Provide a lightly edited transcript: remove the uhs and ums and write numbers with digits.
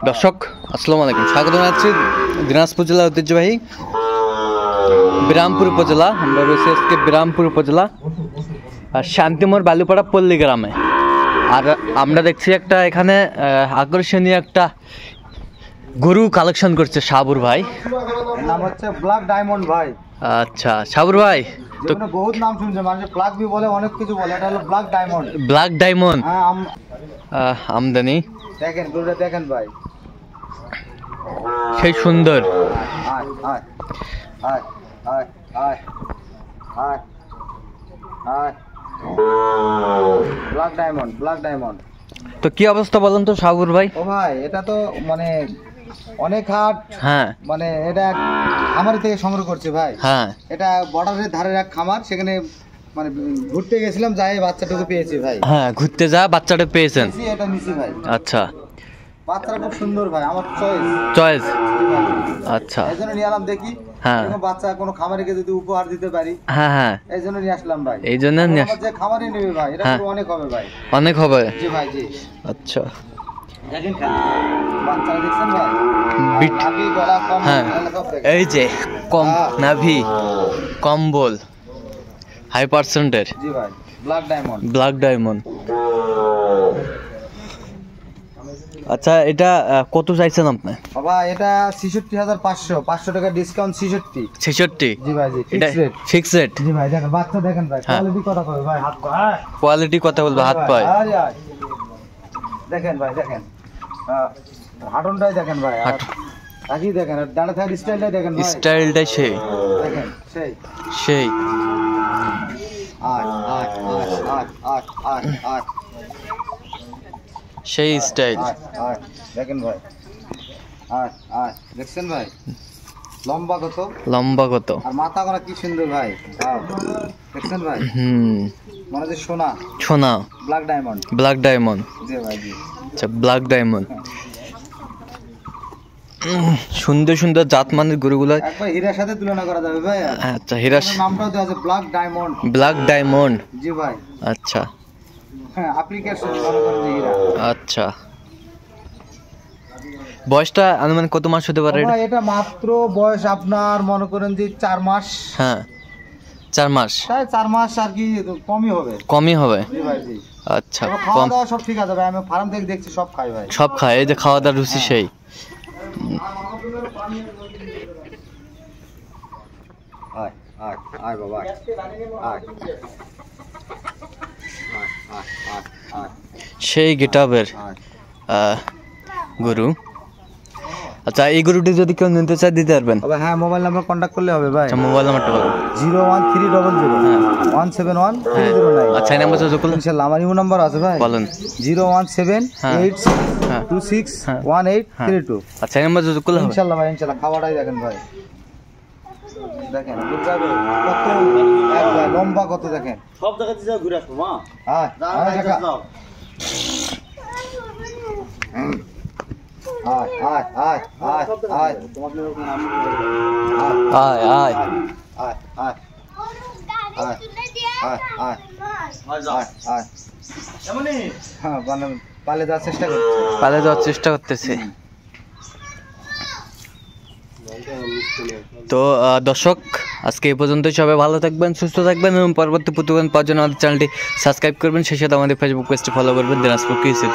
দর্শক আসসালামু আলাইকুম, স্বাগত জানাচ্ছি দিনাজপুর জেলার ঐতিহ্যবাহী বিরামপুর উপজেলা। আমরা রয়েছি আজকে বিরামপুর উপজেলা আর শান্তিমোড় বালুপাড়া পল্লী গ্রামে। আর আমরা দেখছি একটা এখানে আকর্ষণীয় একটা গরু কালেকশন করছে সাবুর ভাই। নাম হচ্ছে ব্ল্যাক ডায়মন্ড ভাই। আচ্ছা সাবুর ভাই, তো বহুত নাম শুনছে, মানে ব্ল্যাক বি বলে, অনেক কিছু বলে, এটা হলো ব্ল্যাক ডায়মন্ড। ব্ল্যাক ডায়মন্ড আমদানি দেখেন, গরুটা দেখেন ভাই, সেই সুন্দর। আয় আয় আয় আয় আয় আয় আয় ব্ল্যাক ডায়মন্ড, ব্ল্যাক ডায়মন্ড। তো কি অবস্থা বলেন তো সাবুর ভাই? ও ভাই, এটা তো মানে অনেক হাট, হ্যাঁ মানে এটা খামার থেকে সংগ্রহ করছে ভাই। হ্যাঁ, এটা বর্ডারের ধারের এক খামার, সেখানে মানে ঘুরতে গেছিলাম, যাই বাচ্চাটাকে পেয়েছি ভাই। হ্যাঁ ঘুরতে যা বাচ্চাটা পেয়েছেন? এটা নিছি ভাই। আচ্ছা, বাচ্চাটা খুব সুন্দর ভাই, আমার চয়েস। চয়েস, আচ্ছা। এই জন্য নিয়ে এলাম, দেখি হ্যাঁ বাচ্চা কোনো খামারিকে যদি উপহার দিতে পারি। হ্যাঁ হ্যাঁ, এই জন্য নিয়ে আসলাম ভাই। এই জন্য যে খামারি নেবে ভাই, এটা অনেক হবে ভাই, অনেক হবে। জি ভাই জি। আচ্ছা দেখেন বাচ্চারা দেখছেন ভাই, নাভি গলা কম, হ্যাঁ এই যে কম নাভি, কম্বল, হাই পার্সেন্টের। জি ভাই, ব্ল্যাক ডায়মন্ড, ব্ল্যাক ডায়মন্ড। আচ্ছা এটা কত চাইছেন আপনি? বাবা এটা ৬৬,৫০০, ৫০০ টাকা ডিসকাউন্ট। ৬৬। জি ভাই জি, এটা ফিক্সড রেট। জি ভাই দেখেন, বাচ্চা দেখেন ভাই, কোয়ালিটি কথা কই ভাই, হাত পায়, কোয়ালিটি কথা বলবো, হাত পায়। দেখেন ভাই, দেখেন হাঁটনটাই দেখেন ভাই, আগে দেখেন দাঁড়া থাকার স্টাইলটাই দেখেন ভাই, স্টাইলটাই সেই, দেখেন সেই সেই। আয় আয় আয় আয় আয় আয় আয় সেই স্টাইল। আয় দেখেন ভাই, আয় আয় দেখছেন ভাই, লম্বা কত, লম্বা কত, আর মাথা করা কি সুন্দর ভাই, দেখছেন ভাই। মনে হচ্ছে সোনা, সোনা, ব্ল্যাক ডায়মন্ড, ব্ল্যাক ডায়মন্ড। জি ভাই জি। আচ্ছা ব্ল্যাক ডায়মন্ড, সুন্দর সুন্দর জাতমানের গরুগুলো একবার হীরার সাথে তুলনা করা যাবে ভাই। আচ্ছা হীরার নামটাও দেওয়া আছে ব্ল্যাক ডায়মন্ড, ব্ল্যাক ডায়মন্ড। জি ভাই। আচ্ছা হ্যাঁ, অ্যাপ্লিকেশন মনে করেন যে হীরা। আচ্ছা, বয়সটা আনুমানিক কত মাস হতে পারে? এটা মাত্র বয়স আপনার মনে করেন যে 4 মাস। হ্যাঁ 4 মাস, তাই 4 মাস আর কি, কমই হবে, কমই হবে। জি ভাই জি। আচ্ছা খাওয়া দাওয়া সব ঠিক আছে ভাই, আমি ফার্ম থেকে দেখছি সব খাই ভাই, সব খায়। এই যে খাওয়া দাওয়ার রুচি সেই। আয় আয় আয় বাবা আয় আয় আয় সেই গেটআপের গরু। আচ্ছা এই গরুটি যদি কেউ নিতে চায় দিতে পারবেন? হ্যাঁ, মোবাইল নাম্বার কন্ট্যাক্ট করলে হবে ভাই। আচ্ছা মোবাইল নাম্বারটা বলুন। 01300 171 আচ্ছা এই নাম্বারটা যোগ করুন ইনশাআল্লাহ। আমার ইমো নাম্বার আছে ভাই, বলুন। 01786261832। আচ্ছা এই নাম্বার যোগ করলে হবে ইনশাআল্লাহ ভাই, ইনশাআল্লাহ। খাওয়াটাই দেখেন ভাই, দেখেন কত এক ভাই, লম্বা কত দেখেন, সব জায়গাতে যা ঘুরে আসবো মা। আয় আয় দেখা, আয় আয় আয় আয় আয় তোমাদের নাম, আয় আয় আয় আয় আয় আয় আয় আয় আয় এমনি। হ্যাঁ পালে যাওয়ার চেষ্টা করছে, পালে যাওয়ার চেষ্টা করতেছে। তো দর্শক আজকে এই পর্যন্তই। সবাই ভালো থাকবেন, সুস্থ থাকবেন এবং পরবর্তী প্রতিবেদন পাওয়ার জন্য আমাদের চ্যানেলটি সাবস্ক্রাইব করবেন। সেই সাথে আমাদের ফেসবুক পেজটি ফলো করবেন, দিনাজপুর কৃষি।